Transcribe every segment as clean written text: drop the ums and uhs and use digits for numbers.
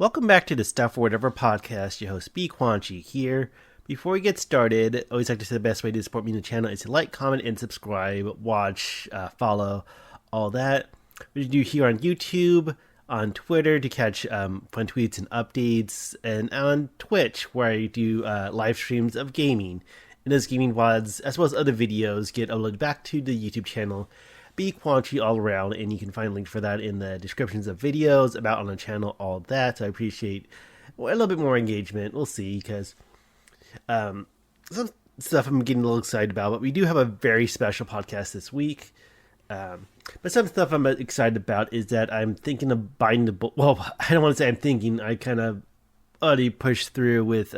Welcome back to the Stuff or Whatever podcast. Your host, BQuanchi here. Before we get started, I always like to say the best way to support me on the channel is to like, comment, and subscribe, watch, follow, all that. We do here on YouTube, on Twitter to catch fun tweets and updates, and on Twitch where I do live streams of gaming. And those gaming VODs, as well as other videos, get uploaded back to the YouTube channel. BQuanchi all around, and you can find links for that in the descriptions of videos, about on the channel, all that. So I appreciate a little bit more engagement. We'll see, because some stuff I'm getting a little excited about, but we do have a very special podcast this week. But some stuff I'm excited about is that I'm thinking of buying the book. Well, I don't want to say I'm thinking. I kind of already pushed through with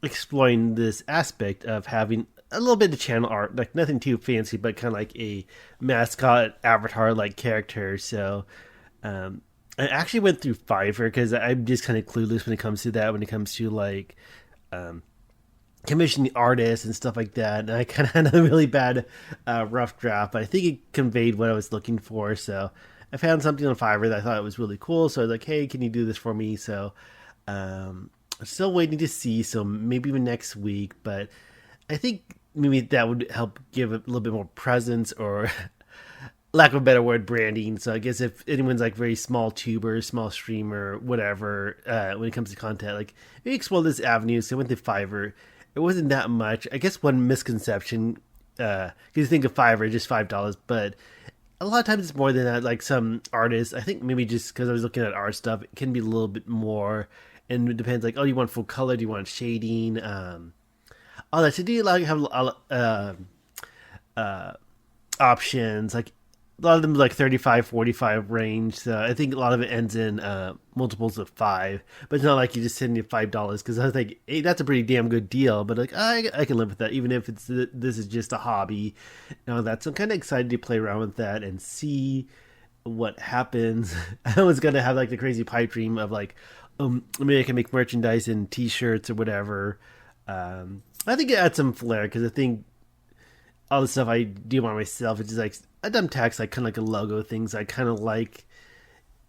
exploring this aspect of having a little bit of channel art, like nothing too fancy, but kind of like a mascot avatar like character. So I actually went through Fiverr because I'm just kind of clueless when it comes to that, when it comes to like commissioning artists and stuff like that. And I kind of had a really bad rough draft, but I think it conveyed what I was looking for. So I found something on Fiverr that I thought was really cool. So I was like, hey, can you do this for me? So I'm still waiting to see. So maybe even next week, but I think maybe that would help give a little bit more presence, or lack of a better word, branding. So I guess if anyone's like very small tuber, small streamer, whatever, when it comes to content, like maybe explore this avenue. So I went to Fiverr. It wasn't that much. I guess one misconception, because you think of Fiverr, just $5, but a lot of times it's more than that. Like some artists, I think maybe just because I was looking at art stuff, it can be a little bit more. And it depends, like, oh, you want full color? Do you want shading? All that. So do you like have options? Like a lot of them like 35, 45 range. So I think a lot of it ends in multiples of 5. But it's not like you just send you $5, because I was like, hey, that's a pretty damn good deal. But like I can live with that, even if this is just a hobby. You know that. So I'm kind of excited to play around with that and see what happens. I was gonna have like the crazy pipe dream of like, maybe I can make merchandise and T-shirts or whatever. I think it adds some flair, because I think all the stuff I do by myself, it's just like a dumb text, like kind of like a logo things. I kind of like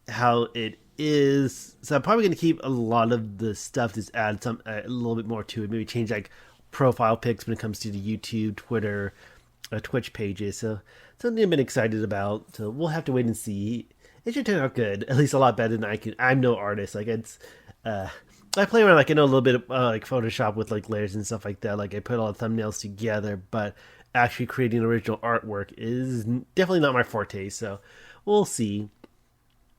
how it is, so I'm probably going to keep a lot of the stuff, just add some a little bit more to it. Maybe change like profile pics when it comes to the YouTube, Twitter, Twitch pages. So something I've been excited about. So we'll have to wait and see. It should turn out good, at least a lot better than I can. I'm no artist. Like it's. I play around, like I know a little bit of like Photoshop with like layers and stuff like that. Like I put all the thumbnails together, but actually creating original artwork is definitely not my forte. So we'll see.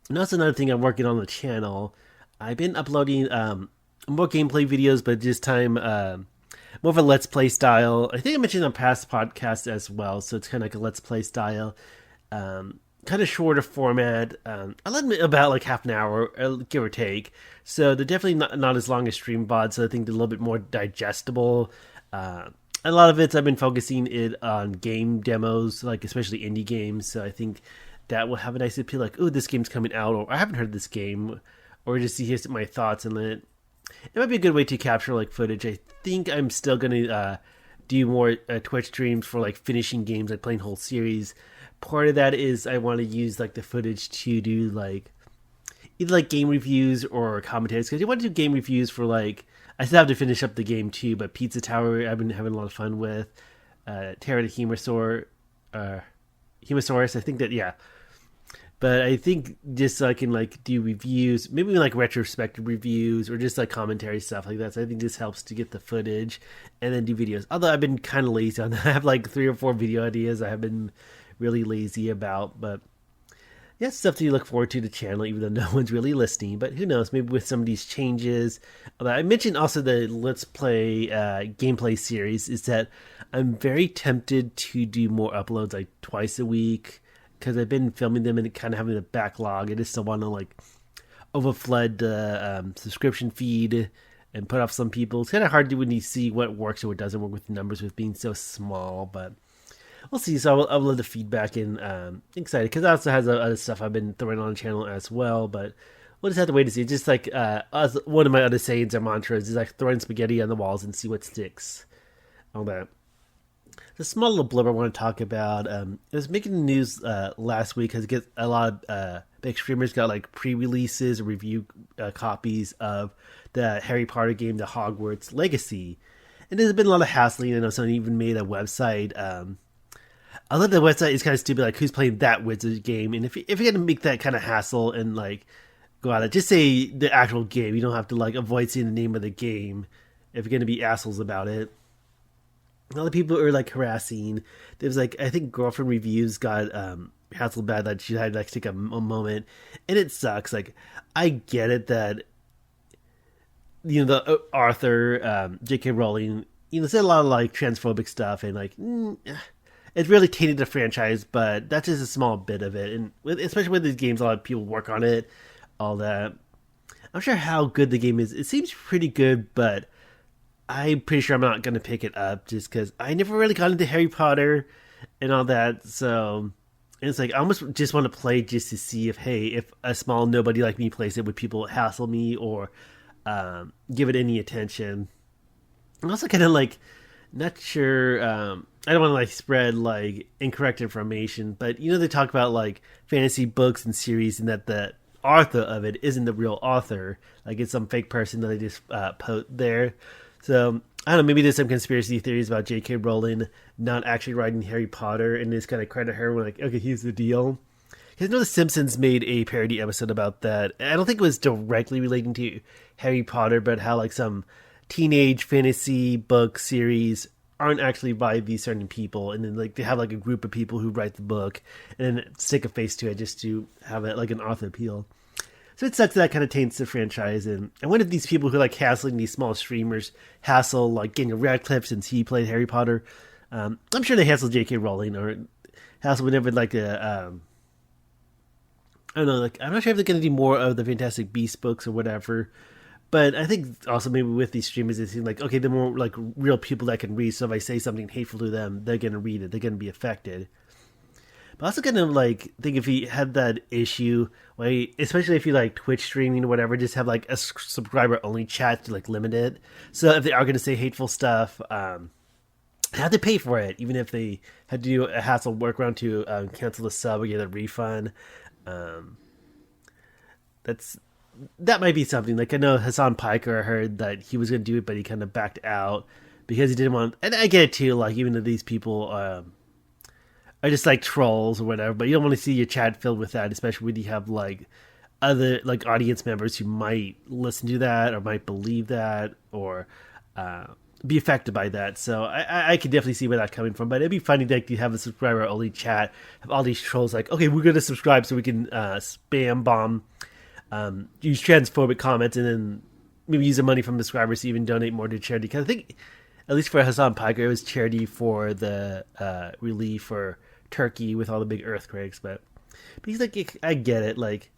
And that's another thing I'm working on the channel. I've been uploading more gameplay videos, but this time more of a Let's Play style. I think I mentioned on past podcasts as well. So it's kind of like a Let's Play style. Kind of shorter format. I let them about like half an hour, give or take. So they're definitely not as long as stream VOD. So I think they're a little bit more digestible. A lot of it, I've been focusing it on game demos, like especially indie games. So I think that will have a nice appeal. Like, oh, this game's coming out, or I haven't heard this game, or just to hear my thoughts on it. It might be a good way to capture like footage. I think I'm still gonna do more Twitch streams for like finishing games, like playing whole series. Part of that is I want to use like the footage to do like either like game reviews or commentaries, because you want to do game reviews for like, I still have to finish up the game too, but Pizza Tower I've been having a lot of fun with. Terra the Hemosaurus, I think that, yeah. But I think just so I can like do reviews, maybe like retrospective reviews or just like commentary stuff like that. So I think this helps to get the footage and then do videos. Although I've been kind of lazy on that. I have like 3 or 4 video ideas I have been really lazy about, but yeah, stuff to look forward to the channel, even though no one's really listening. But who knows, maybe with some of these changes. I mentioned also the Let's Play gameplay series, is that I'm very tempted to do more uploads like twice a week, because I've been filming them and kind of having a backlog. I just don't want to like overflood the subscription feed and put off some people. It's kind of hard to when you see what works or what doesn't work with the numbers with being so small, but we'll see. So I'll love the feedback, and excited because it also has other stuff I've been throwing on the channel as well. But we'll just have to wait to see. Just like one of my other sayings or mantras is like throwing spaghetti on the walls and see what sticks. All that. The small little blurb I want to talk about. It was making the news last week because it gets a lot of big streamers got like pre-releases or review copies of the Harry Potter game, the Hogwarts Legacy, and there's been a lot of hassling. I know someone even made a website. Although the website is kind of stupid, like who's playing that Wizards game, and if you're gonna make that kind of hassle and like go out, just say the actual game. You don't have to like avoid saying the name of the game if you're gonna be assholes about it. A lot of people are like harassing. There's like I think girlfriend reviews got hassled bad that she had to like take a moment, and it sucks. Like I get it that the Arthur J.K. Rowling said a lot of like transphobic stuff and like it really tainted the franchise, but that's just a small bit of it. And especially with these games, a lot of people work on it, all that. I'm sure how good the game is. It seems pretty good, but I'm pretty sure I'm not going to pick it up just because I never really got into Harry Potter and all that. So it's like I almost just want to play just to see if a small nobody like me plays it, would people hassle me or give it any attention? I'm also kind of like not sure. I don't want to like spread like incorrect information, but they talk about like fantasy books and series, and that the author of it isn't the real author. Like it's some fake person that they just put there. So I don't know. Maybe there's some conspiracy theories about J.K. Rowling not actually writing Harry Potter, and just kind of credit her. We're like, okay, here's the deal. Because I know The Simpsons made a parody episode about that. I don't think it was directly relating to Harry Potter, but how like some teenage fantasy book series aren't actually by these certain people, and then like they have like a group of people who write the book and then stick a face to it just to have it like an author appeal. So it sucks that kind of taints the franchise. And one of these people who like hassling these small streamers hassle like Daniel Radcliffe since he played Harry Potter. I'm sure they hassle J.K. Rowling or hassle whenever like a I don't know, like I'm not sure if they're going to do more of the Fantastic Beasts books or whatever. But I think also maybe with these streamers, it seems like, okay, they're more like real people that can read. So if I say something hateful to them, they're going to read it. They're going to be affected. But I also kind of like think if you had that issue, like, especially if you like Twitch streaming or whatever, just have like a subscriber only chat to like limit it. So if they are going to say hateful stuff, they have to pay for it, even if they had to do a hassle workaround to cancel the sub or get a refund. That might be something. Like I know Hassan Piker heard that he was going to do it, but he kind of backed out because he didn't want. And I get it too. Like even though these people are just like trolls or whatever, but you don't want to see your chat filled with that, especially when you have like other like audience members who might listen to that or might believe that or be affected by that. So I could definitely see where that's coming from. But it'd be funny that you have a subscriber only chat, have all these trolls like, okay, we're going to subscribe so we can spam bomb. Use transphobic comments and then maybe use the money from subscribers to even donate more to charity. Because I think, at least for Hassan Piker, it was charity for the relief for Turkey with all the big earthquakes. But he's like, I get it. Like,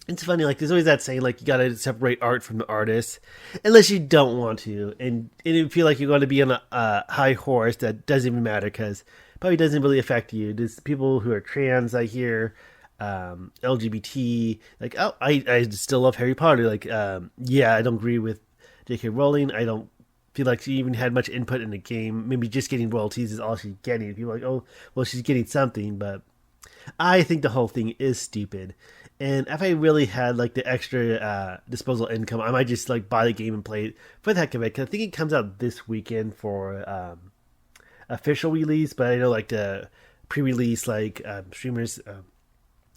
it's funny. Like, there's always that saying, like, you gotta separate art from the artist, unless you don't want to, and you feel like you're going to be on a high horse that doesn't even matter because probably doesn't really affect you. There's people who are trans, I hear. LGBT, like, oh, I still love Harry Potter. Like, yeah, I don't agree with J.K. Rowling. I don't feel like she even had much input in the game. Maybe just getting royalties is all she's getting. People are like, oh, well, she's getting something, but I think the whole thing is stupid. And if I really had like the extra disposable income, I might just like buy the game and play it for the heck of it. Because I think it comes out this weekend for official release, but I know like the pre-release like streamers.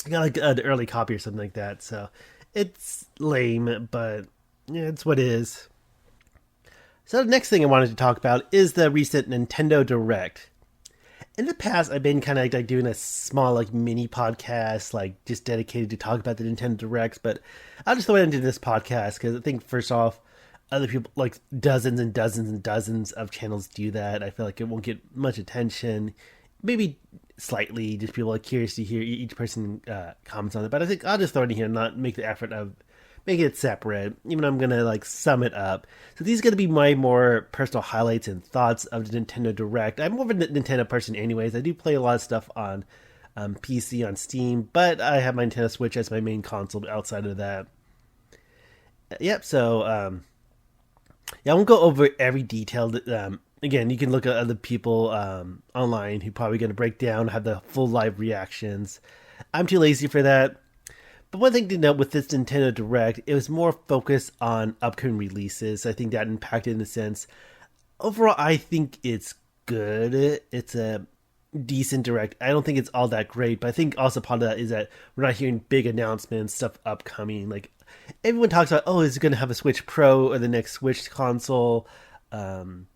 I got like an early copy or something like that, so it's lame, but yeah, it's what it is. So the next thing I wanted to talk about is the recent Nintendo Direct. In the past, I've been kind of like doing a small like mini podcast, like just dedicated to talk about the Nintendo Directs, but I'll just throw it into this podcast because I think first off, other people like dozens and dozens and dozens of channels do that. I feel like it won't get much attention. Maybe slightly, just people are curious to hear each person comments on it. But I think I'll just throw it in here and not make the effort of making it separate, even though I'm going to like sum it up. So these are going to be my more personal highlights and thoughts of the Nintendo Direct. I'm more of a Nintendo person anyways. I do play a lot of stuff on PC, on Steam, but I have my Nintendo Switch as my main console outside of that. Yep, so yeah, I won't go over every detailed again, you can look at other people online who probably going to break down, have the full live reactions. I'm too lazy for that. But one thing to note with this Nintendo Direct, it was more focused on upcoming releases. I think that impacted in a sense. Overall, I think it's good. It's a decent Direct. I don't think it's all that great, but I think also part of that is that we're not hearing big announcements, stuff upcoming. Like everyone talks about, oh, is it going to have a Switch Pro or the next Switch console? Um,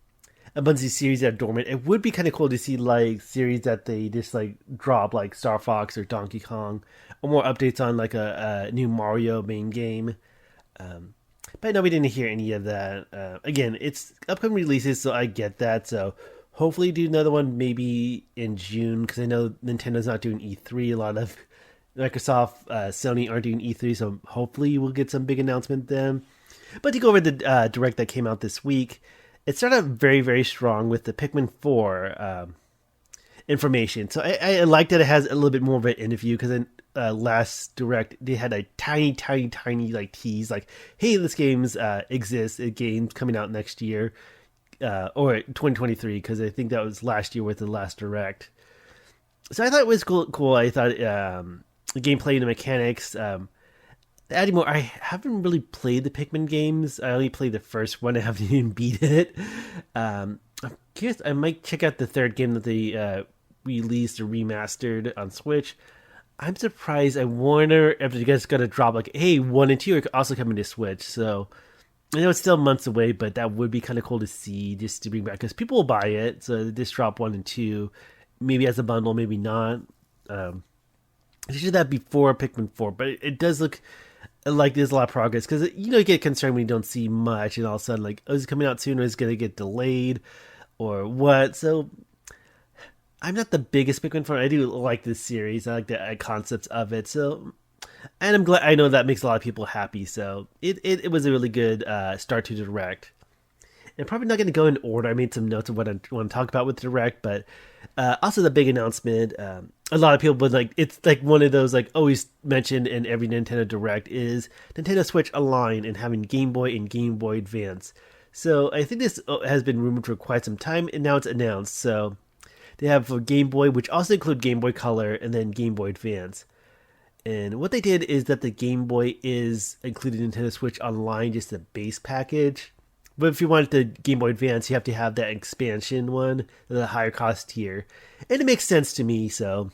a bunch of these series that are dormant. It would be kind of cool to see like series that they just like drop, like Star Fox or Donkey Kong, or more updates on like a new Mario main game. Um, but no, we didn't hear any of that. Again, it's upcoming releases, so I get that. So hopefully, do another one maybe in June because I know Nintendo's not doing E3. A lot of Microsoft, Sony aren't doing E3, so hopefully we'll get some big announcement then. But to go over the direct that came out this week, it started out very, very strong with the Pikmin 4 information. So I like that it has a little bit more of an interview because in last direct they had a tiny, tiny, tiny like tease like, hey, this game's exists. A game's coming out next year or 2023 because I think that was last year with the last direct. So I thought it was cool. I thought the gameplay and the mechanics. Adding more, I haven't really played the Pikmin games. I only played the first one. I haven't even beat it. I'm curious. I might check out the third game that they released or remastered on Switch. I'm surprised. I wonder if you guys gonna drop like, hey, 1 and 2 are also coming to Switch. So I know it's still months away, but that would be kind of cool to see, just to bring back because people will buy it. So they just drop 1 and 2, maybe as a bundle, maybe not. They did that before Pikmin 4, but it does look like there's a lot of progress because you get concerned when you don't see much and all of a sudden like, oh, is it coming out soon or is it going to get delayed or what. So I'm not the biggest Pikmin fan. I do like this series. I like the concepts of it. So, and I'm glad. I know that makes a lot of people happy. So it was a really good start to Direct. I'm probably not going to go in order. I made some notes of what I want to talk about with Direct, but also the big announcement. A lot of people would like. It's like one of those like always mentioned in every Nintendo Direct is Nintendo Switch Online and having Game Boy and Game Boy Advance. So I think this has been rumored for quite some time, and now it's announced. So they have for Game Boy, which also include Game Boy Color and then Game Boy Advance. And what they did is that the Game Boy is included in Nintendo Switch Online, just a base package. But if you want the Game Boy Advance, you have to have that expansion one, the higher cost tier. And it makes sense to me, so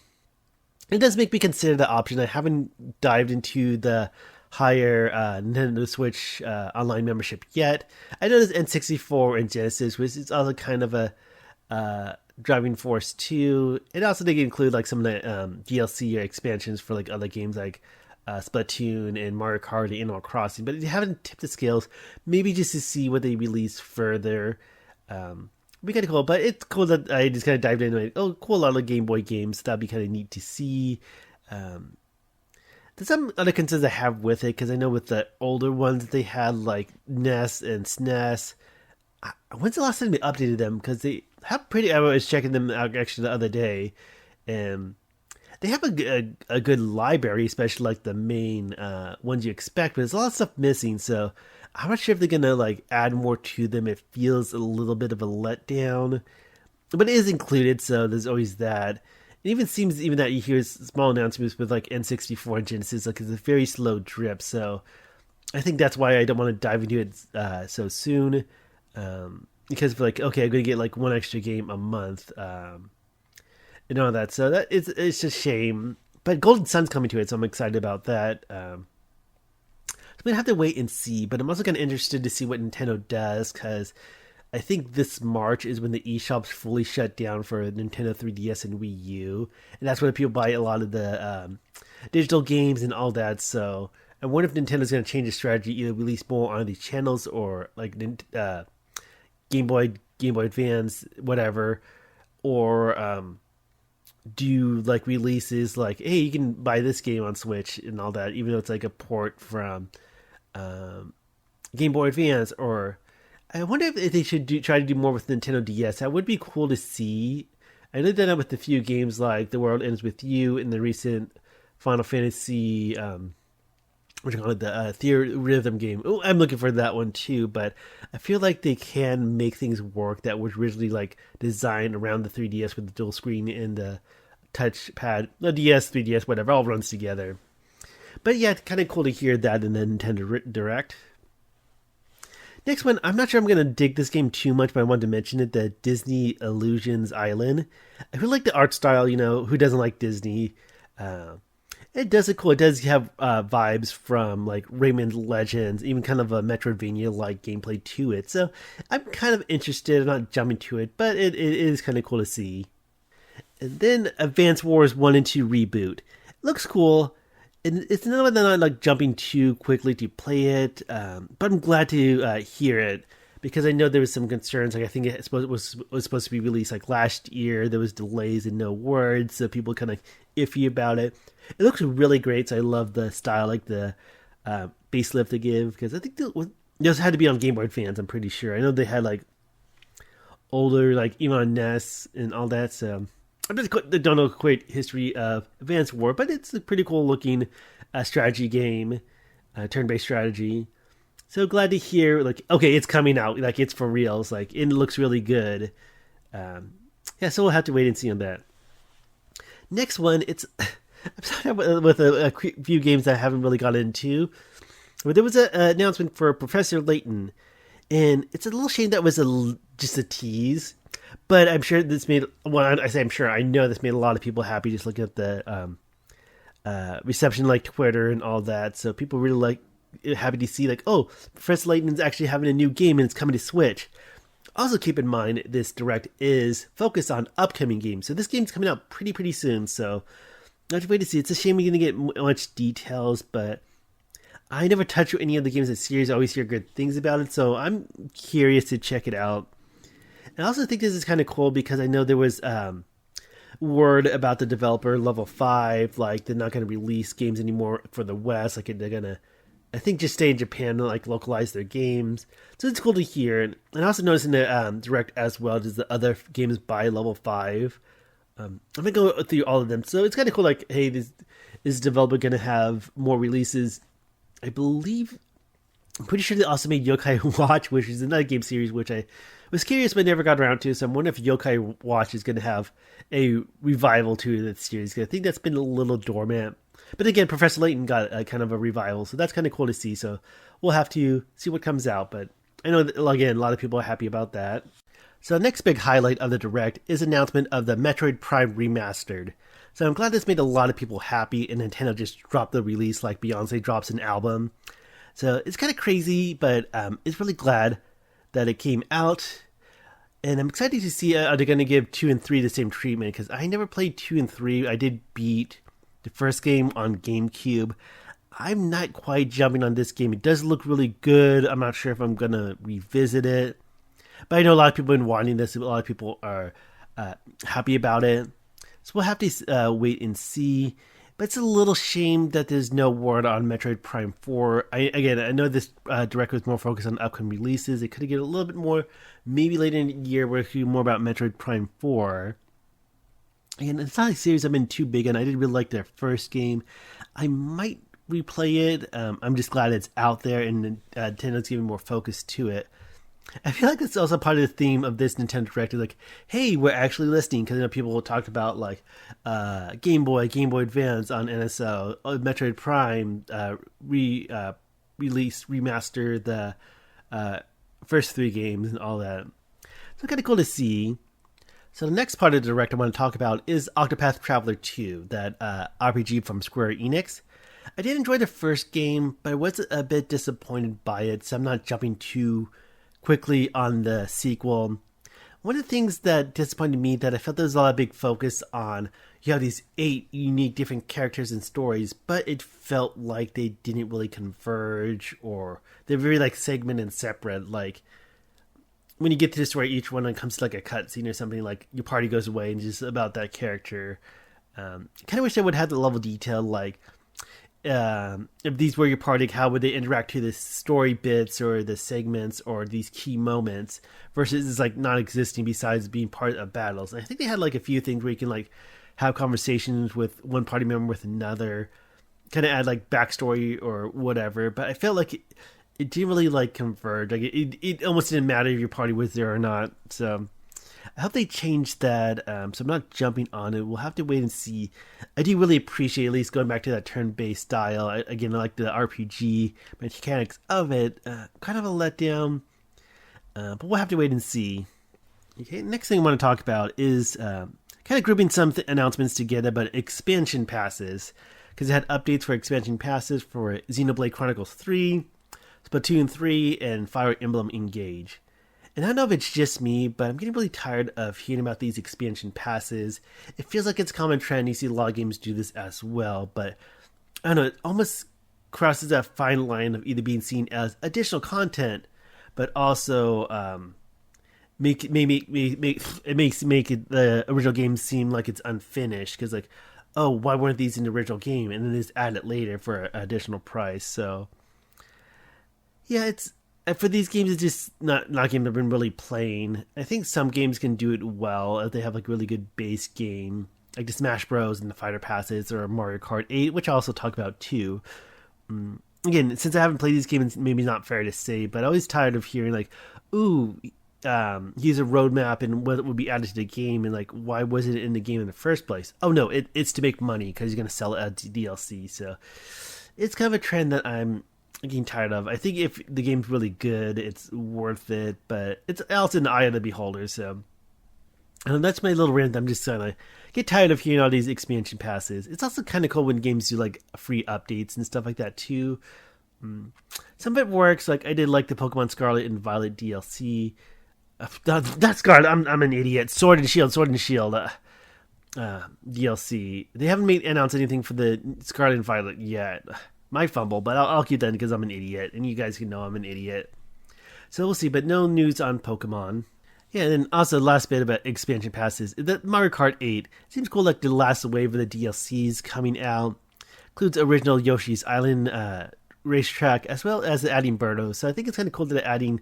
it does make me consider the option. I haven't dived into the higher Nintendo Switch online membership yet. I know there's N64 and Genesis, which is also kind of a driving force too. It also did include like some of the DLC or expansions for like other games like Splatoon and Mario Kart and Animal Crossing, but they haven't tipped the scales. Maybe just to see what they release further. Be kind of cool, but it's cool that I just kind of dived in and like, oh, cool, a lot of Game Boy games. That'd be kind of neat to see. There's some other concerns I have with it because I know with the older ones they had like NES and SNES. When's the last time they updated them? Because they have pretty. I was checking them out actually the other day, and they have a good library, especially like the main ones you expect. But there's a lot of stuff missing, so I'm not sure if they're gonna like add more to them. It feels a little bit of a letdown, but it is included, so there's always that. It even seems even that you hear small announcements with like N64 and Genesis, like it's a very slow drip. So I think that's why I don't want to dive into it so soon. Because like, okay, I'm gonna get like one extra game a month, and all that. So that it's a shame. But Golden Sun's coming to it, so I'm excited about that. So I'm gonna have to wait and see. But I'm also kind of interested to see what Nintendo does because I think this March is when the eShops fully shut down for Nintendo 3DS and Wii U, and that's when people buy a lot of the digital games and all that. So I wonder if Nintendo's gonna change the strategy, either release more on these channels or like Game Boy Advance, whatever, or do like releases like, hey, you can buy this game on Switch and all that, even though it's like a port from Game Boy Advance. Or I wonder if they should try to do more with Nintendo DS. That would be cool to see. I know they've done it with a few games like The World Ends With You and the recent Final Fantasy what you call it, the theorem game. Oh, I'm looking for that one too, but I feel like they can make things work that was originally like designed around the 3DS with the dual screen and the touchpad, the DS, 3DS, whatever, all runs together. But yeah, it's kind of cool to hear that in the Nintendo Direct. Next one, I'm not sure I'm going to dig this game too much, but I wanted to mention it, the Disney Illusions Island. I really like the art style, who doesn't like Disney? It does it cool. It does have vibes from like Rayman Legends, even kind of a Metroidvania-like gameplay to it. So I'm kind of interested. I'm not jumping to it, but it is kind of cool to see. And then Advance Wars 1 and 2 Reboot. It looks cool. And it's another one that I'm not like jumping too quickly to play it, but I'm glad to hear it because I know there was some concerns. Like I think was supposed to be released like last year. There was delays and no words, so people kind of iffy about it. It looks really great. So I love the style, like the facelift they give, because I think those had to be on Game Boy Advance. I'm pretty sure. I know they had like older, like even on NES and all that. So I don't know quite history of Advance War, but it's a pretty cool looking strategy game, turn-based strategy. So glad to hear, like, okay, it's coming out, like it's for reals, like it looks really good. Yeah, so we'll have to wait and see on that. Next one, I'm starting with a few games that I haven't really got into. But there was an announcement for Professor Layton, and it's a little shame that was just a tease. But I'm sure this made, well, I say I'm sure, I know this made a lot of people happy just looking at the reception, like Twitter and all that. So people really happy to see, like, oh, Professor Layton's actually having a new game and it's coming to Switch. Also keep in mind, this Direct is focused on upcoming games. So this game's coming out pretty soon. So I have to wait to see. It's a shame we didn't get much details, but I never touched any of the games in the series. I always hear good things about it. So I'm curious to check it out. I also think this is kind of cool because I know there was word about the developer Level 5, like they're not going to release games anymore for the West. Like they're going to, I think, just stay in Japan and like localize their games. So it's cool to hear. And I also noticed in the Direct as well, there's the other games by Level 5. I'm going to go through all of them. So it's kind of cool, like, hey, this developer going to have more releases. I believe, I'm pretty sure they also made Yokai Watch, which is another game series, which I was curious but never got around to. So I'm wondering if Yokai Watch is going to have a revival to the series. I think that's been a little dormant. But again, Professor Layton got a kind of a revival, so that's kind of cool to see. So we'll have to see what comes out. But I know, that, again, a lot of people are happy about that. So the next big highlight of the Direct is announcement of the Metroid Prime Remastered. So I'm glad this made a lot of people happy, and Nintendo just dropped the release like Beyonce drops an album. So it's kind of crazy, but it's really glad that it came out. And I'm excited to see are they going to give 2 and 3 the same treatment, because I never played 2 and 3. I did beat the first game on GameCube. I'm not quite jumping on this game. It does look really good. I'm not sure if I'm going to revisit it. But I know a lot of people have been wanting this. A lot of people are happy about it. So we'll have to wait and see. But it's a little shame that there's no word on Metroid Prime 4. I know this Direct was more focused on upcoming releases. It could have get a little bit more, maybe later in the year, where we hear more about Metroid Prime 4. And it's not a series I've been too big on. I did really like their first game. I might replay it. I'm just glad it's out there and Nintendo's giving more focus to it. I feel like that's also part of the theme of this Nintendo Direct. Like, hey, we're actually listening, because people talked about like Game Boy Advance on NSO, Metroid Prime release, remaster the first 3 games and all that. So kind of cool to see. So the next part of the Direct I want to talk about is Octopath Traveler 2, that RPG from Square Enix. I did enjoy the first game, but I was a bit disappointed by it, so I'm not jumping too quickly on the sequel. One of the things that disappointed me, that I felt there was a lot of big focus on, you have these 8 unique different characters and stories, but it felt like they didn't really converge, or they're very like segmented and separate. Like when you get to the story, each one comes to like a cutscene or something, like your party goes away and just about that character. Kind of wish I would have the level of detail, like if these were your party, how would they interact to the story bits or the segments or these key moments, versus it's like non-existing besides being part of battles. And I think they had like a few things where you can like have conversations with one party member with another. kind of add like backstory or whatever. But I felt like it didn't really like converge. Like it almost didn't matter if your party was there or not. So I hope they change that. So I'm not jumping on it. We'll have to wait and see. I do really appreciate at least going back to that turn-based style. Again, I like the RPG mechanics of it. Kind of a letdown, but we'll have to wait and see. Okay, next thing I want to talk about is kind of grouping some announcements together, but expansion passes. Because it had updates for expansion passes for Xenoblade Chronicles 3, Splatoon 3, and Fire Emblem Engage. And I don't know if it's just me, but I'm getting really tired of hearing about these expansion passes. It feels like it's a common trend. You see a lot of games do this as well, but I don't know, it almost crosses that fine line of either being seen as additional content, but also make it the original game seem like it's unfinished. Because like, oh, why weren't these in the original game? And then just add it later for an additional price. So yeah, it's for these games, it's just not games I've been really playing. I think some games can do it well if they have like really good base game, like the Smash Bros. And the Fighter Passes or Mario Kart 8, which I also talk about too. Again, since I haven't played these games, maybe not fair to say, but I'm always tired of hearing like, ooh, here's a roadmap and what would be added to the game, and like, why wasn't it in the game in the first place? Oh no, it's to make money because you're going to sell it as DLC. So it's kind of a trend that I'm getting tired of. I think if the game's really good, it's worth it, but it's also in the eye of the beholder. So and that's my little rant. I'm just trying to get tired of hearing all these expansion passes. It's also kind of cool when games do like free updates and stuff like that too. Some of it works. Like I did like the Pokemon Scarlet and Violet DLC. Not Scarlet. I'm an idiot. Sword and Shield DLC. They haven't announced anything for the Scarlet and Violet yet. My fumble, but I'll keep that because I'm an idiot, and you guys can know I'm an idiot. So we'll see, but no news on Pokemon. Yeah, and then also the last bit about expansion passes. The Mario Kart 8 seems cool. Like the last wave of the DLCs coming out includes original Yoshi's Island racetrack as well as adding Birdo. So I think it's kind of cool that they're adding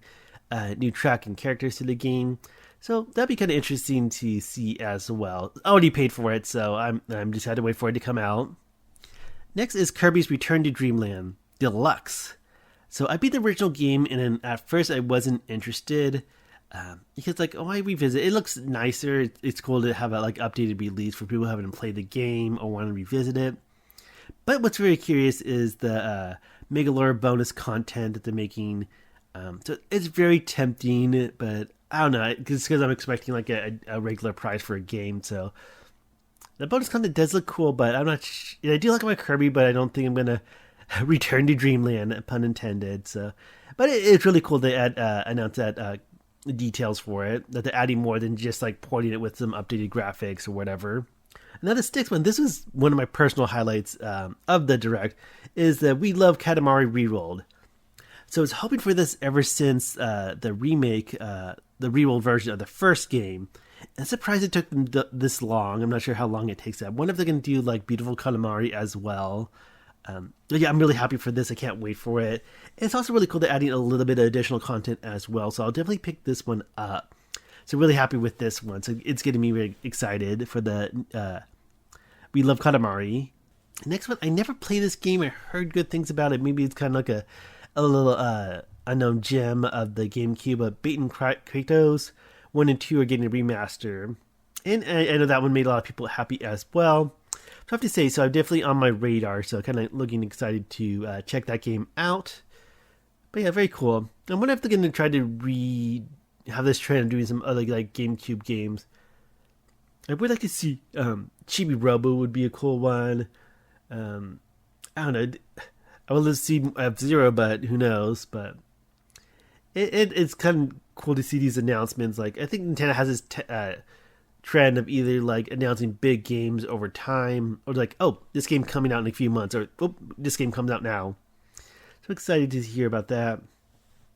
new track and characters to the game. So that'd be kind of interesting to see as well. I already paid for it, so I'm just had to wait for it to come out. Next is Kirby's Return to Dreamland Deluxe. So I beat the original game, and at first I wasn't interested because like, oh, I revisit. It looks nicer. It's cool to have a like updated release for people who haven't played the game or want to revisit it. But what's very curious is the Megalore bonus content that they're making. So it's very tempting, but I don't know, because I'm expecting like a regular price for a game. So the bonus content does look cool, but I'm not. I do like my Kirby, but I don't think I'm gonna return to Dreamland, pun intended. So, but it's really cool to announce that details for it, that they're adding more than just like porting it with some updated graphics or whatever. And then the sixth one. This was one of my personal highlights of the Direct, is that We Love Katamari Rerolled. So I was hoping for this ever since the remake, the reroll version of the first game. I'm surprised it took them this long. I'm not sure how long it takes. I wonder if they're going to do like Beautiful Katamari as well. But yeah, I'm really happy for this. I can't wait for it. It's also really cool to adding a little bit of additional content as well. So I'll definitely pick this one up. So really happy with this one. So it's getting me really excited for the We Love Katamari. Next one, I never played this game. I heard good things about it. Maybe it's kind of like a little unknown gem of the GameCube. But Bait and Kratos 1 and 2 are getting a remaster. And I know that one made a lot of people happy as well. So I have to say, so I'm definitely on my radar. So kind of looking excited to check that game out. But yeah, very cool. I wonder if they're going to try to have this trend of doing some other like GameCube games. I would like to see Chibi Robo would be a cool one. I don't know. I would love to see F-Zero, but who knows? But it's kind of cool to see these announcements. Like I think Nintendo has this trend of either like announcing big games over time, or like, oh, this game coming out in a few months, or oh, this game comes out now. So excited to hear about that.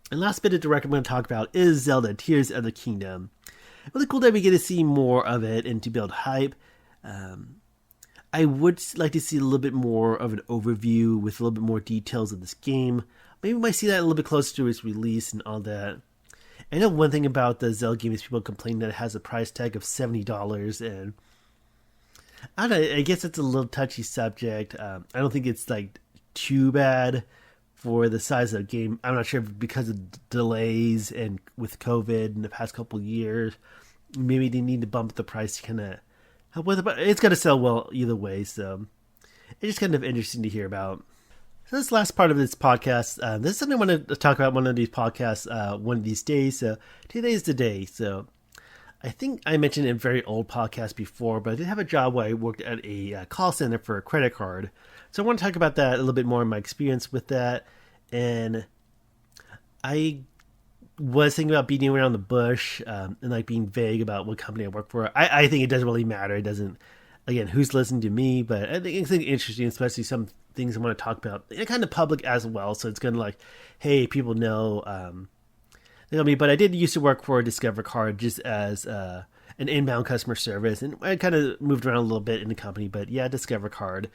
And last bit of direct I'm going to talk about is Zelda Tears of the Kingdom. Really cool that we get to see more of it and to build hype. I would like to see a little bit more of an overview with a little bit more details of this game. Maybe we might see that a little bit closer to its release and all that. I know one thing about the Zelda game is people complain that it has a price tag of $70, and I don't know. I guess it's a little touchy subject. I don't think it's like too bad for the size of the game. I'm not sure if because of delays and with COVID in the past couple of years, maybe they need to bump the price to kind of help with it. But it's going to sell well either way. So it's just kind of interesting to hear about. So this last part of this podcast, this is something I want to talk about one of these podcasts one of these days. So today is the day. So I think I mentioned in a very old podcast before, but I did have a job where I worked at a call center for a credit card. So I want to talk about that a little bit more in my experience with that. And I was thinking about beating around the bush and like being vague about what company I work for. I think it doesn't really matter. It doesn't, again, who's listening to me, but I think it's interesting, especially some things I want to talk about. And kind of public as well. So it's going to like, hey, people know, but I did used to work for Discover Card just as an inbound customer service, and I kind of moved around a little bit in the company. But yeah, Discover Card,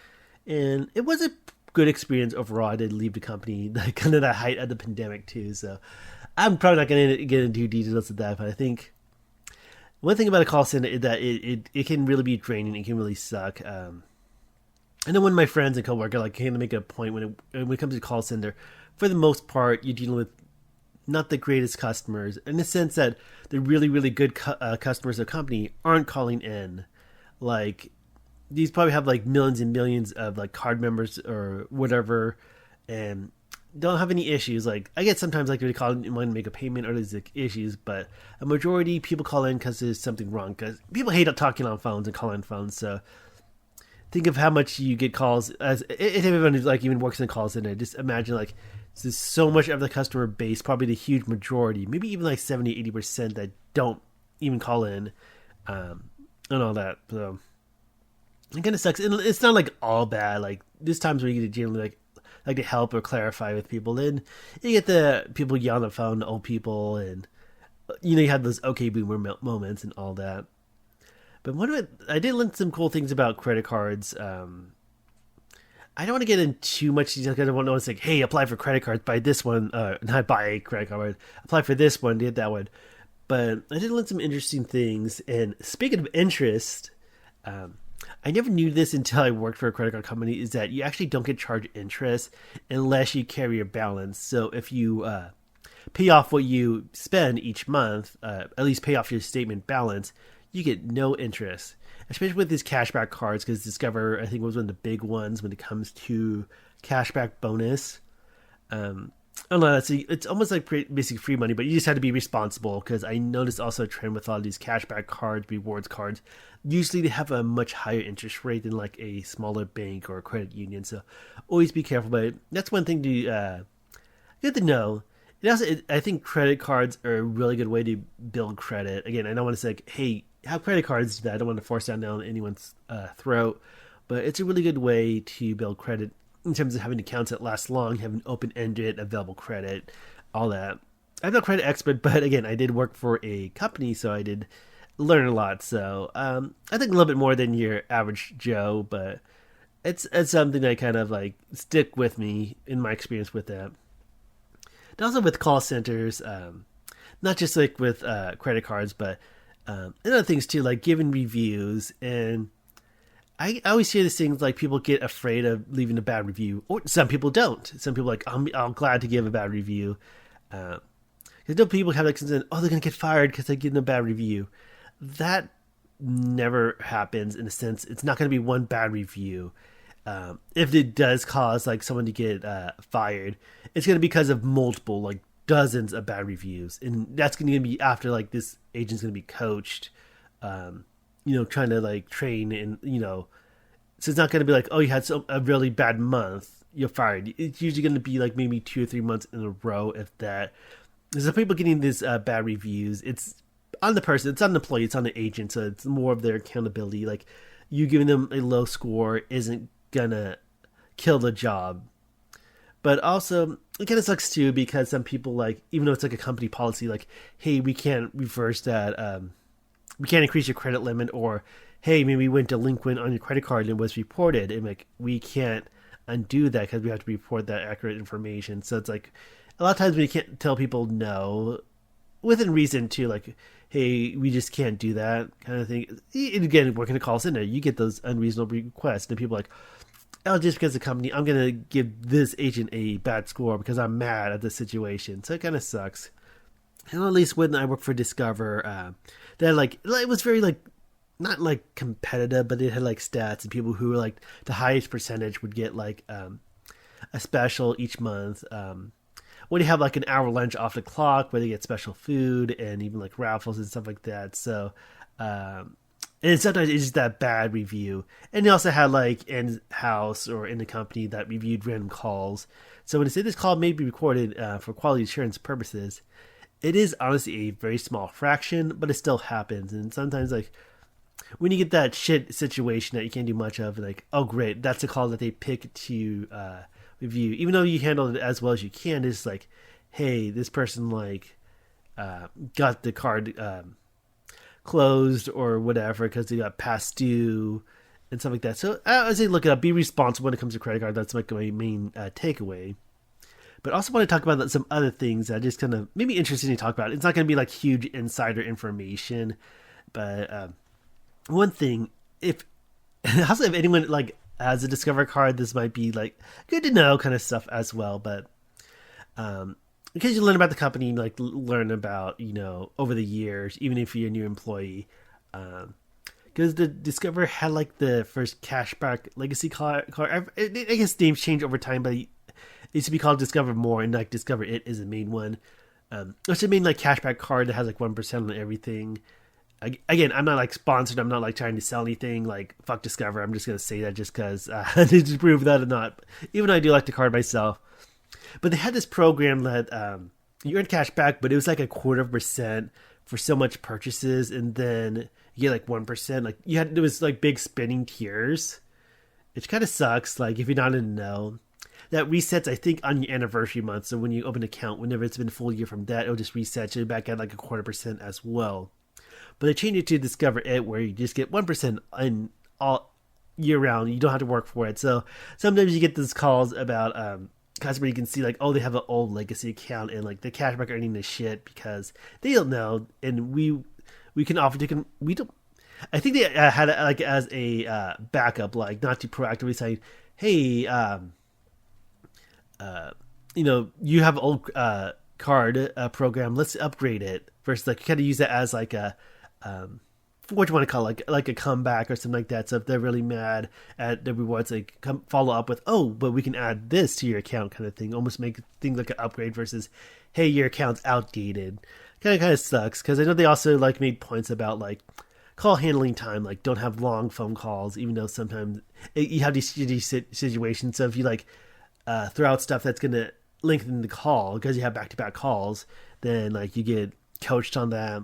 and it was a good experience overall. I did leave the company like kind of the height of the pandemic too, so I'm probably not going to get into details of that. But I think one thing about a call center is that it can really be draining. It can really suck. I know one of my friends and coworker like came to make a point when it comes to call center, for the most part, you're dealing with not the greatest customers, in the sense that the really, really good customers of the company aren't calling in. Like, these probably have like millions and millions of like card members or whatever, and don't have any issues. Like, I get sometimes like they call in want to make a payment or there's like issues, but a majority people call in because there's something wrong. Because people hate talking on phones and calling phones. So think of how much you get calls as if everyone who's like even works in the call center. Just imagine like there's so much of the customer base, probably the huge majority, maybe even like 70-80% that don't even call in, and all that. So it kind of sucks. And it's not like all bad. Like there's times where you get to generally like to help or clarify with people. Then you get the people yell on the phone, the old people, and you have those okay boomer moments and all that. But I did learn some cool things about credit cards. I don't want to get into too much detail because I don't want to know it's like, hey, apply for credit cards, buy this one, not buy a credit card, apply for this one, get that one. But I did learn some interesting things. And speaking of interest, I never knew this until I worked for a credit card company, is that you actually don't get charged interest unless you carry a balance. So if you pay off what you spend each month, at least pay off your statement balance, you get no interest. Especially with these cashback cards, because Discover, I think, was one of the big ones when it comes to cashback bonus. I don't know, it's almost like basically free money, but you just have to be responsible, because I noticed also a trend with a lot of these cashback cards, rewards cards. Usually they have a much higher interest rate than like a smaller bank or a credit union, so always be careful. But that's one thing good to know. I think credit cards are a really good way to build credit. Again, I don't want to say, like, hey, have credit cards. I don't want to force that down anyone's throat, but it's a really good way to build credit in terms of having accounts that last long, having open-ended, available credit, all that. I'm not a credit expert, but again, I did work for a company, so I did learn a lot. So I think a little bit more than your average Joe, but it's something that kind of like stick with me in my experience with that. And also with call centers, not just like with credit cards, but and other things too, like giving reviews. And I always hear these things like people get afraid of leaving a bad review, or some people don't. Some people like, I'm glad to give a bad review. Because no people have like concern, oh, they're gonna get fired because they give them a bad review. That never happens. In a sense, it's not gonna be one bad review. If it does cause like someone to get fired, it's gonna be because of multiple, like dozens of bad reviews, and that's gonna be after like this agent's gonna be coached, trying to like train, and so it's not gonna be like, oh, you had a really bad month, you're fired. It's usually gonna be like maybe 2 or 3 months in a row, if that. There's people getting these bad reviews. It's on the person, it's on the employee, it's on the agent, so it's more of their accountability. Like, you giving them a low score isn't gonna kill the job. But also, it kind of sucks too, because some people, like, even though it's like a company policy, like, hey, we can't reverse that, we can't increase your credit limit, or hey, maybe you went delinquent on your credit card and it was reported, and like, we can't undo that because we have to report that accurate information. So it's like, a lot of times when you can't tell people no, within reason too, like, hey, we just can't do that kind of thing. And again, working a call center, you get those unreasonable requests, and people are like, oh, just because the company, I'm gonna give this agent a bad score because I'm mad at the situation. So it kind of sucks. And at least when I worked for Discover, they had like, it was very like, not like competitive, but it had like stats, and people who were like the highest percentage would get like a special each month. When you have like an hour lunch off the clock where they get special food and even like raffles and stuff like that. So, and sometimes it's just that bad review. And they also had like in house or in the company that reviewed random calls. So when they say this call may be recorded for quality assurance purposes, it is honestly a very small fraction, but it still happens. And sometimes like when you get that shit situation that you can't do much of, like, oh great, that's a call that they pick to review, even though you handled it as well as you can. It's like, hey, this person like got the card closed or whatever because they got past due and stuff like that. So I say look it up, be responsible when it comes to credit card. That's like my main takeaway. But also want to talk about some other things that just kind of maybe interesting to talk about. It's not going to be like huge insider information, but one thing, if also if anyone like has a Discover card, this might be like good to know kind of stuff as well. But because you learn about the company, like learn about, you know, over the years, even if you're a new employee, because the Discover had like the first cashback legacy card. I guess names change over time, but it used to be called Discover More, and like Discover It is the main one. It's the main like cashback card that has like 1% on everything. Again, I'm not like sponsored. I'm not like trying to sell anything. Like fuck Discover. I'm just gonna say that just because to prove that or not. Even though I do like the card myself, but they had this program that you earn cash back, but it was like 0.25% for so much purchases, and then you get like 1%. Like there was like big spending tiers, which kind of sucks. Like if you're not in the know, that resets I think on your anniversary month. So when you open an account, whenever it's been a full year from that, it'll just reset you back at like 0.25% as well. But they changed it to Discover It, where you just get 1% in all year round. You don't have to work for it. So sometimes you get these calls about customer. You can see like, oh, they have an old legacy account and like the cashback earning this shit because they don't know. And we can offer we don't. I think they had it like as a backup, like not to proactively say, hey, you know, you have an old card program. Let's upgrade it. Versus like kind of use it as like a what you want to call it, like a comeback or something like that. So if they're really mad at the rewards, like come follow up with, oh, but we can add this to your account kind of thing. Almost make things like an upgrade versus, hey, your account's outdated. Kind of sucks because I know they also like made points about like call handling time, like don't have long phone calls, even though sometimes you have these situations. So if you like throw out stuff that's gonna lengthen the call because you have back-to-back calls, then like you get coached on that.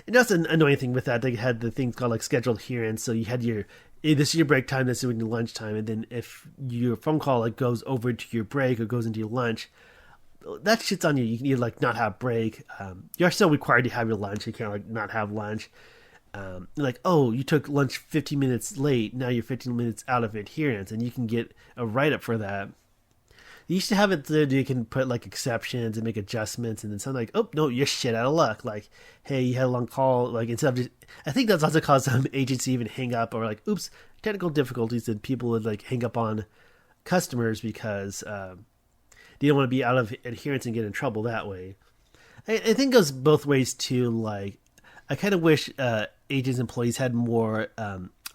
And that's an annoying thing with that. They had the things called like scheduled adherence. So you had this is your break time, this is your lunch time, and then if your phone call like goes over to your break or goes into your lunch, that shit's on you. You can either like not have break. You're still required to have your lunch. You can't like not have lunch. Like, oh, you took lunch 15 minutes late. Now you're 15 minutes out of adherence, and you can get a write-up for that. You used to have it that you can put like exceptions and make adjustments, and then something like, oh no, you're shit out of luck. Like, hey, you had a long call. Like instead of just, I think that's also caused some agents to even hang up or like, oops, technical difficulties, and people would like hang up on customers because they don't want to be out of adherence and get in trouble that way. I think it goes both ways too. Like, I kind of wish agents, employees had more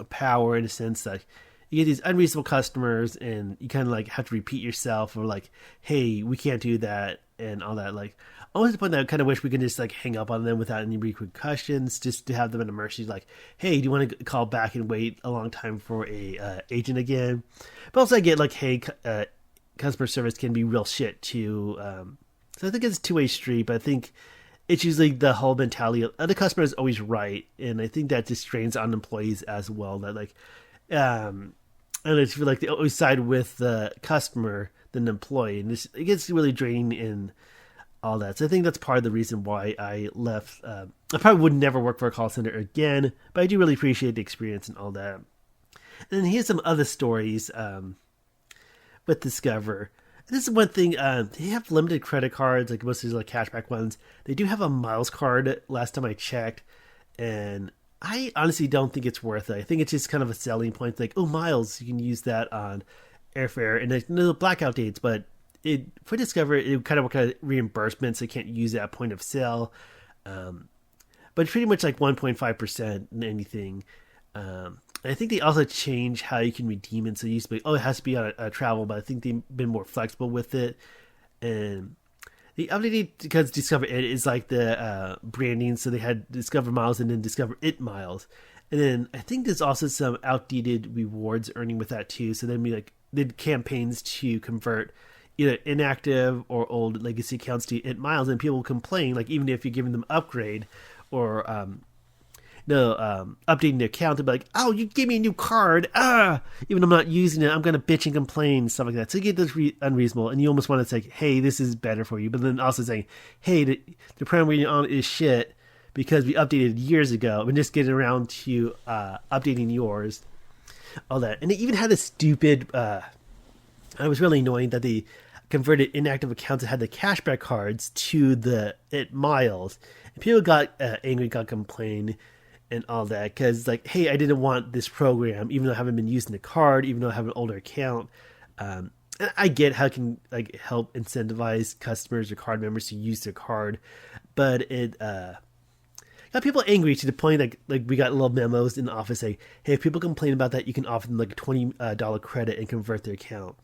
power in a sense that you get these unreasonable customers and you kind of like have to repeat yourself or like, hey, we can't do that and all that. Like, almost the point that I kind of wish we could just like hang up on them without any repercussions, just to have them in a mercy. Like, hey, do you want to call back and wait a long time for a agent again? But also I get like, hey, customer service can be real shit too. So I think it's a two-way street, but I think it's usually the whole mentality of the customer is always right. And I think that just strains on employees as well, that like, and it's like they always side with the customer than the employee, and it gets really draining in all that. So I think that's part of the reason why I left. I probably would never work for a call center again, but I do really appreciate the experience and all that. And then here's some other stories with Discover. This is one thing. They have limited credit cards, like most of these like cashback ones. They do have a miles card. Last time I checked, and I honestly don't think it's worth it. I think it's just kind of a selling point. Like, oh, miles, you can use that on airfare, and there's no blackout dates. But it for Discover, it kind of work out reimbursement, so you can't use that point of sale. Um, but pretty much like 1.5% in anything. I think they also changed how you can redeem it. So it used to be, oh, it has to be on a travel, but I think they've been more flexible with it. And the updated because Discover It is like the branding. So they had Discover Miles and then Discover It Miles. And then I think there's also some outdated rewards earning with that too. So then we like did campaigns to convert either inactive or old legacy accounts to It Miles, and people complain like even if you're giving them upgrade or no updating the account to be like, oh, you gave me a new card, even though I'm not using it, I'm gonna bitch and complain, stuff like that. So you get this unreasonable, and you almost want to say, hey, this is better for you, but then also saying, hey, the program we're on is shit because we updated years ago and just getting around to updating yours, all that. And they even had a stupid. I was really annoying that they converted inactive accounts that had the cashback cards to the It Miles, and people got angry, got complained and all that because like, hey, I didn't want this program even though I haven't been using the card, even though I have an older account. And I get how it can like help incentivize customers or card members to use their card, but it got people angry to the point like we got little memos in the office saying, hey, if people complain about that, you can offer them like a $20 credit and convert their account.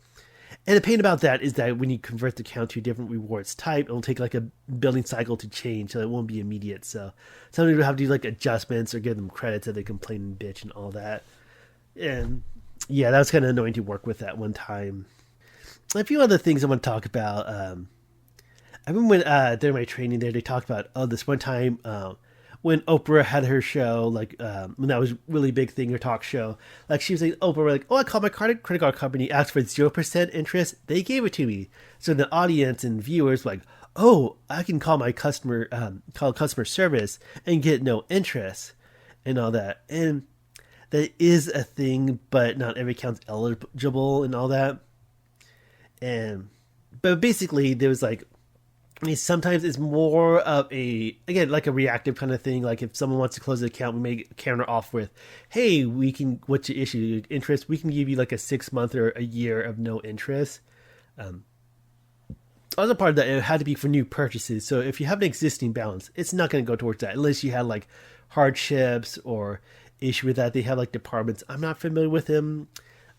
And the pain about that is that when you convert the account to a different rewards type, it'll take like a billing cycle to change, so it won't be immediate. So somebody will have to do like adjustments or give them credits if they complain and bitch and all that. And yeah, that was kind of annoying to work with at one time. A few other things I want to talk about. I remember when during my training there, they talked about this one time when Oprah had her show, like when that was really big thing, her talk show. Like she was like, Oprah, like, oh, I called my credit card company, asked for 0% interest, they gave it to me. So the audience and viewers were like, oh, I can call my call customer service and get no interest and all that. And that is a thing, but not every account's eligible and all that. But basically there was like, I mean, sometimes it's more of again, like a reactive kind of thing. Like if someone wants to close the account, we may counter off with, hey, what's your issue? Interest? We can give you like a 6 month or a year of no interest. Other part of that, it had to be for new purchases. So if you have an existing balance, it's not going to go towards that unless you had like hardships or issue with that. They have like departments. I'm not familiar with them,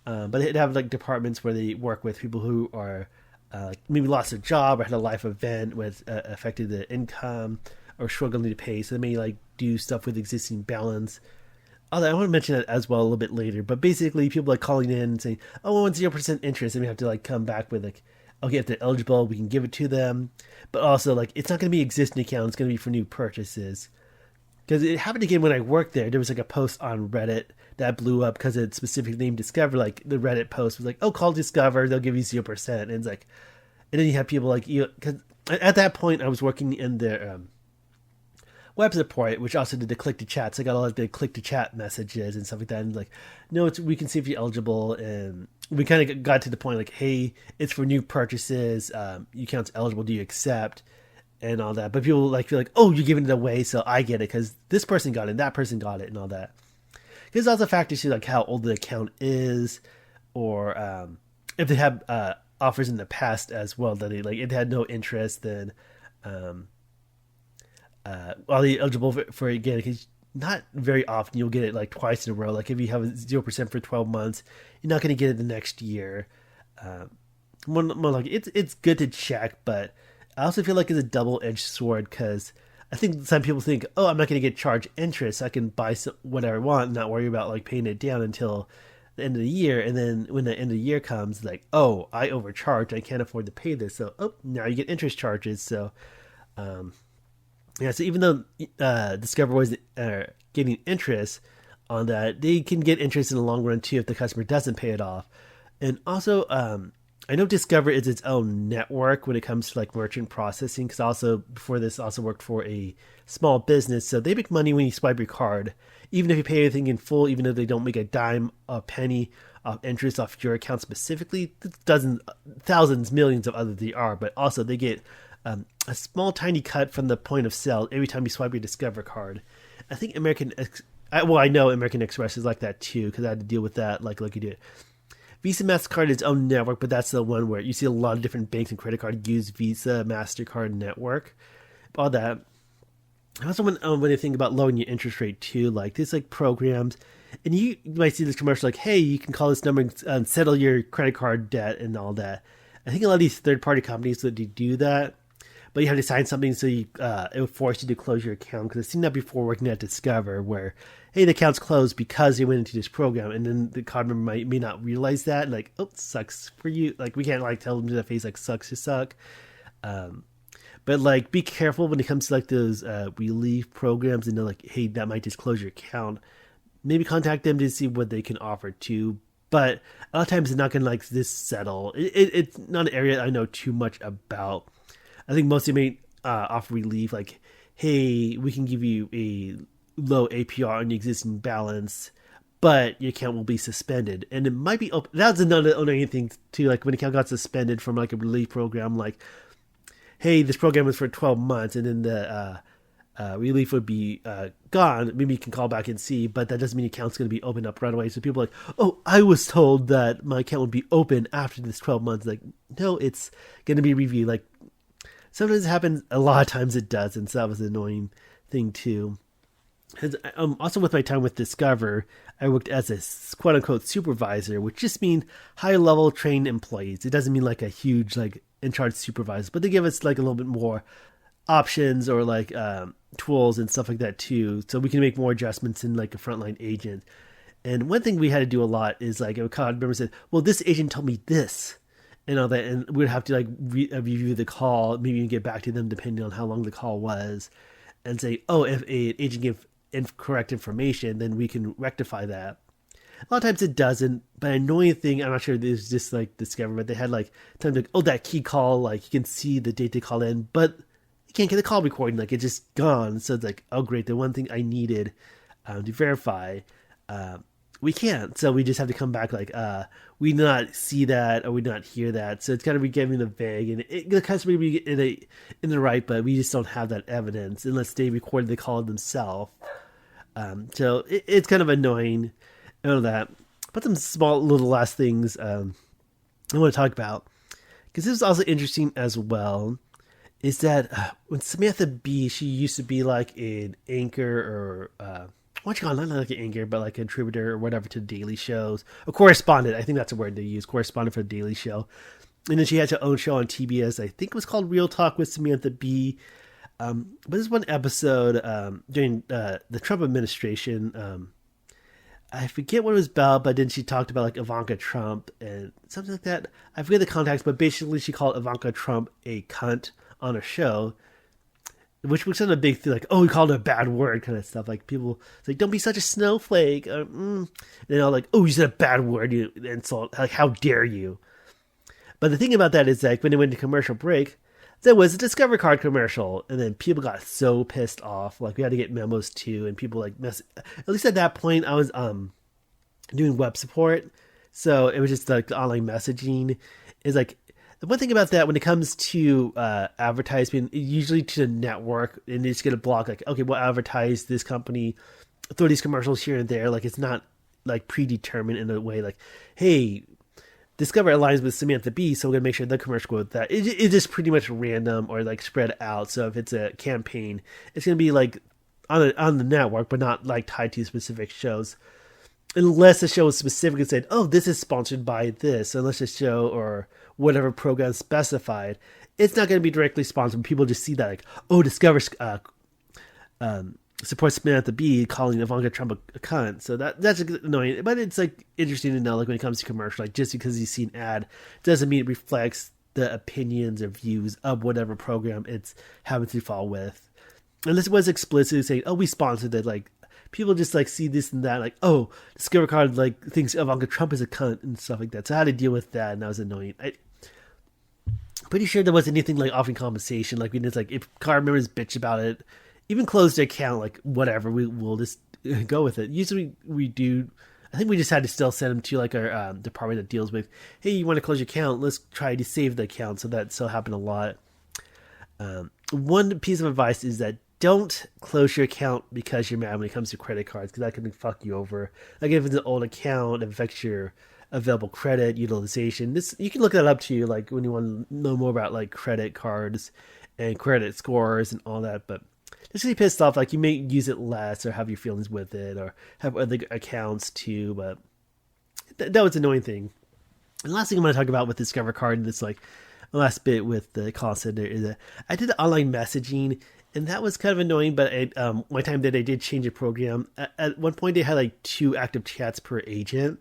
but they have like departments where they work with people who are maybe lost their job or had a life event with affected their income or struggling to pay. So they may like do stuff with existing balance. Although I want to mention that as well a little bit later. But basically, people like calling in and saying, "Oh, I want 0% interest," and we have to like come back with like, "Okay, if they're eligible, we can give it to them." But also, like, it's not going to be existing account; it's going to be for new purchases. Because it happened again when I worked there. There was like a post on Reddit that blew up because it specifically named Discover. Like the Reddit post was like, "Oh, call Discover; they'll give you 0%." And it's like, and then you have people like you. Because at that point, I was working in their web support, which also did the click to chat. So I got all the click to chat messages and stuff like that. And like, no, we can see if you're eligible. And we kind of got to the point like, hey, it's for new purchases. You count's eligible. Do you accept? And all that. But people like feel like, oh, you're giving it away, so I get it because this person got it, and that person got it, and all that. There's also factors to like how old the account is, or if they have offers in the past as well that they like it had no interest, then are they eligible for it again? Because not very often you'll get it like twice in a row. Like if you have 0% for 12 months, you're not going to get it the next year. More like it's good to check, but I also feel like it's a double-edged sword because I think some people think, oh, I'm not going to get charged interest. I can buy whatever I want and not worry about like paying it down until the end of the year. And then when the end of the year comes, like, oh, I overcharged. I can't afford to pay this. So, oh, now you get interest charges. So, yeah, so even though Discover was getting interest on that, they can get interest in the long run too if the customer doesn't pay it off. And also, I know Discover is its own network when it comes to like merchant processing, because also before this also worked for a small business. So they make money when you swipe your card, even if you pay everything in full, even if they don't make a dime, a penny interest off your account specifically. Dozens, thousands, millions of others they are, but also they get a small, tiny cut from the point of sale every time you swipe your Discover card. I think I know American Express is like that too because I had to deal with that like you did. Visa, MasterCard is its own network, but that's the one where you see a lot of different banks and credit cards use Visa, MasterCard network. All that. I also when I think about lowering your interest rate too, like there's like programs, and you might see this commercial like, hey, you can call this number and settle your credit card debt and all that. I think a lot of these third-party companies that do that, but you have to sign something so it would force you to close your account. Because I've seen that before working at Discover where, hey, the account's closed because you went into this program, and then the card member may not realize that, and like, oh, sucks for you. Like, we can't like tell them to their face like sucks to suck. But like, be careful when it comes to like those relief programs, and they're like, hey, that might just close your account. Maybe contact them to see what they can offer too. But a lot of times, it's not going to like this settle. It's not an area I know too much about. I think most of them may offer relief, like, hey, we can give you a low APR on the existing balance, but your account will be suspended. And it might be open. That's another thing too, like when the account got suspended from like a relief program, like, hey, this program is for 12 months, and then the relief would be gone. Maybe you can call back and see, but that doesn't mean the account's going to be opened up right away. So people are like, oh, I was told that my account would be open after this 12 months. Like, no, it's going to be reviewed. Like, sometimes it happens, a lot of times it doesn't, so that was an annoying thing too. Also with my time with Discover, I worked as a quote-unquote supervisor, which just means high-level trained employees. It doesn't mean like a huge like in-charge supervisor, but they give us like a little bit more options or like tools and stuff like that too, so we can make more adjustments in like a frontline agent. And one thing we had to do a lot is like a card member said, well, this agent told me this, and all that, and we'd have to like review the call, maybe even get back to them depending on how long the call was, and say, oh, if an agent gave incorrect information, then we can rectify that. A lot of times it doesn't, but an annoying thing, I'm not sure if it was just like Discover, but they had like times like, oh, that key call, like you can see the date they call in, but you can't get the call recording, like it's just gone. So it's like, oh great, the one thing I needed to verify, we can't. So we just have to come back like, we did not see that or we did not hear that. So it's got to be giving the vague, and the customer may be in the right, but we just don't have that evidence unless they recorded the call themselves. So it's kind of annoying and all that. But some small little last things I want to talk about, because this is also interesting as well, is that when Samantha Bee, she used to be like an anchor or what you call it, not like an anchor, but like a contributor or whatever to daily shows, a correspondent. I think that's a word they use, correspondent for the Daily Show. And then she had her own show on TBS. I think it was called Real Talk with Samantha Bee. But this one episode during the Trump administration, I forget what it was about, but then she talked about like Ivanka Trump and something like that. I forget the context, but basically she called Ivanka Trump a cunt on her show, which was kind of a big thing, like, oh, we called her a bad word kind of stuff. Like people, it's like, don't be such a snowflake. And then all like, oh, you said a bad word, you insult, like, how dare you? But the thing about that is like when they went to commercial break, there was a Discover card commercial, and then people got so pissed off. Like we had to get memos too, and people like at least at that point I was doing web support, so it was just like the online messaging is like the one thing about that when it comes to advertisement, usually to the network, and it's gonna block like, okay, we'll advertise this company, throw these commercials here and there. Like it's not like predetermined in a way like, hey, Discover aligns with Samantha Bee, so we're going to make sure the commercial goes with that. It's just pretty much random or like spread out. So if it's a campaign, it's going to be like on the network, but not like tied to specific shows. Unless the show is specifically said, oh, this is sponsored by this. Unless the show or whatever program specified, it's not going to be directly sponsored. People just see that like, oh, Discover supports Samantha Bee calling Ivanka Trump a cunt. So that's annoying, but it's like interesting to know, like when it comes to commercial, like just because you see an ad doesn't mean it reflects the opinions or views of whatever program it's having to fall with. Unless it was explicitly saying, oh, we sponsored it, like people just like see this and that, like, oh, Discover card like thinks Ivanka Trump is a cunt and stuff like that. So I had to deal with that, and that was annoying. Pretty sure there wasn't anything like offering compensation. Like we just like if card members bitch about it, even close the account, like whatever, we'll just go with it. Usually we do I think we just had to still send them to like our department that deals with, hey, you want to close your account? Let's try to save the account. So that still happened a lot. One piece of advice is that don't close your account because you're mad when it comes to credit cards, because that can fuck you over. Like if it's an old account, it affects your available credit utilization. This you can look that up too, like when you want to know more about like credit cards and credit scores and all that. But just be pissed off, like you may use it less or have your feelings with it or have other accounts too. But that was an annoying thing. And the last thing I'm going to talk about with Discover Card, this like last bit with the call center, is that I did online messaging, and that was kind of annoying. But one time that I did change a program. At one point, they had like 2 active chats per agent,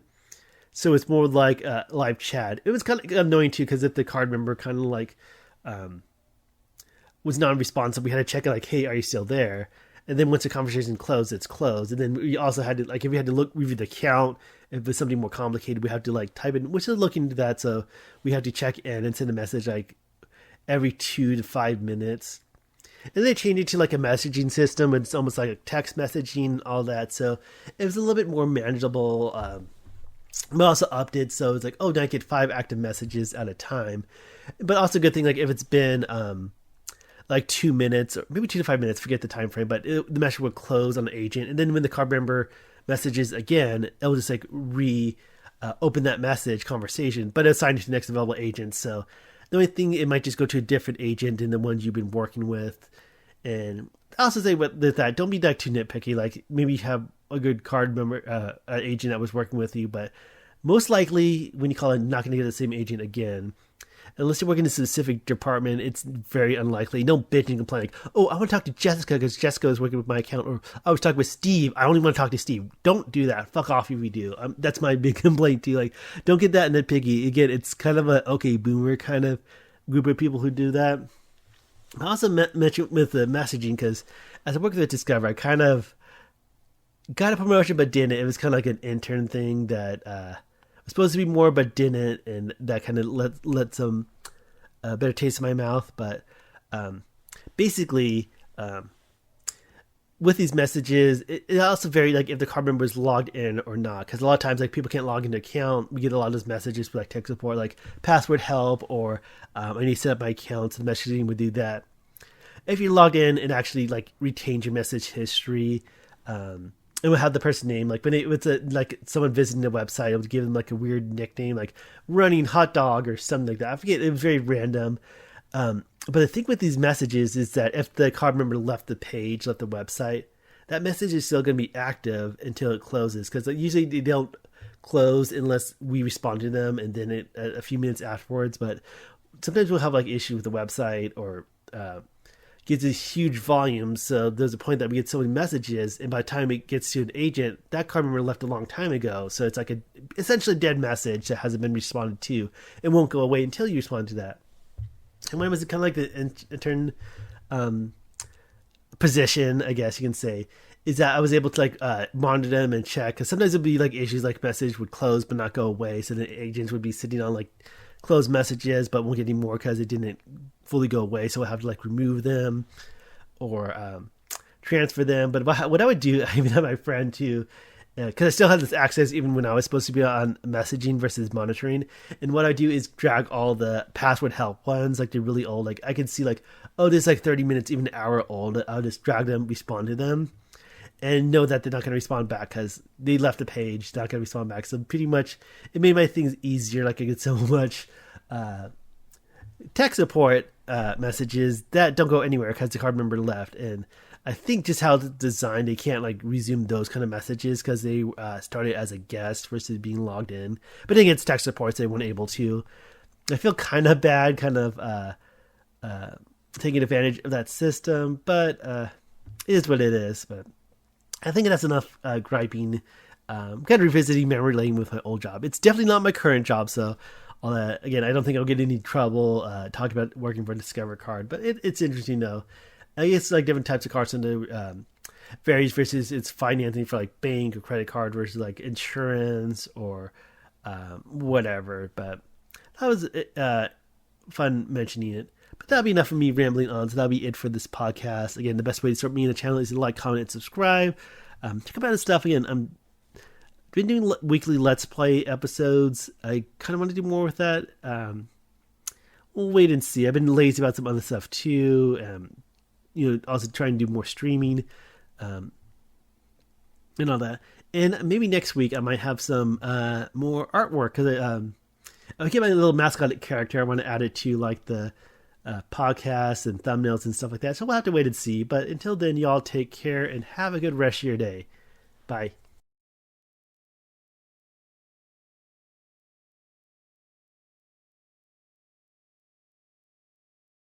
so it's more like a live chat. It was kind of annoying too, because if the card member kind of like was non-responsive, we had to check it like, hey, are you still there? And then once the conversation closed, it's closed. And then we also had to, like, if we had to review the account, if it's something more complicated, we have to like type in, which is looking into that. So we have to check in and send a message like every 2 to 5 minutes. And they changed it to like a messaging system. It's almost like a text messaging, all that. So it was a little bit more manageable, but also updated. So it's like, oh, now I get 5 active messages at a time. But also a good thing, like if it's been like 2 minutes or maybe 2 to 5 minutes, forget the time frame, but the message would close on the agent. And then when the card member messages again, it'll just like open that message conversation, but it's assigned to the next available agent. So the only thing, it might just go to a different agent than the ones you've been working with. And I also say with that, don't be that too nitpicky. Like maybe you have a good card member, agent that was working with you, but most likely when you call it, not going to get the same agent again. Unless you're working in a specific department, it's very unlikely. Don't bitch and complain like, oh, I want to talk to Jessica because Jessica is working with my account. Or I was talking with Steve. I only want to talk to Steve. Don't do that. Fuck off if you do. That's my big complaint too. Like, don't get that nitpicky. Again, it's kind of a okay boomer kind of group of people who do that. I also mentioned with the messaging because as I worked with Discover, I kind of got a promotion but didn't. It was kind of like an intern thing that was supposed to be more but didn't, and that kind of let some better taste in my mouth. But basically, with these messages, it also vary like if the card member is logged in or not, because a lot of times like people can't log into account. We get a lot of those messages for like tech support, like password help, or I need to set up my account, so the messaging would do that. If you log in and actually like retain your message history, it would have the person name, like when it's like someone visiting the website, it would give them like a weird nickname, like running hot dog or something like that. I forget, it was very random. But the thing with these messages is that if the card member left the page, left the website, that message is still going to be active until it closes, because usually they don't close unless we respond to them and then a few minutes afterwards. But sometimes we'll have like issues with the website or gets these huge volumes. So there's a point that we get so many messages, and by the time it gets to an agent, that card member left a long time ago. So it's like essentially a dead message that hasn't been responded to. It won't go away until you respond to that. And when was it kind of like the intern position, I guess you can say, is that I was able to like monitor them and check, because sometimes it'd be like issues like message would close but not go away. So the agents would be sitting on like closed messages but won't get any more because it didn't fully go away. So I have to like remove them or transfer them. But what I would do, I even have my friend too, because I still had this access even when I was supposed to be on messaging versus monitoring. And what I do is drag all the password help ones, like they're really old. Like I can see like, oh, this is like 30 minutes, even an hour old. I'll just drag them, respond to them, and know that they're not going to respond back because they left the page, not going to respond back. So pretty much it made my things easier. Like I get so much tech support messages that don't go anywhere because the card member left. And I think just how it's designed, they can't like resume those kind of messages because they started as a guest versus being logged in. But again, it's tech support, so they weren't able to. I feel kind of bad, kind of taking advantage of that system, but it is what it is. But I think that's enough griping. Kind of revisiting memory lane with my old job. It's definitely not my current job, so again, I don't think I'll get any trouble talking about working for a Discover card, but it's interesting though. I guess like different types of cards into varies versus it's financing for like bank or credit card versus like insurance or whatever. But that was fun mentioning it. But that'll be enough for me rambling on. So that'll be it for this podcast. Again, the best way to support me in the channel is to like, comment, and subscribe. Check out this stuff. Again, I'm been doing weekly Let's Play episodes. I kind of want to do more with that. We'll wait and see. I've been lazy about some other stuff too. Also trying to do more streaming, and all that. And maybe next week I might have some more artwork because I get my little mascot character. I want to add it to like the podcasts and thumbnails and stuff like that. So we'll have to wait and see. But until then, y'all take care and have a good rest of your day. Bye.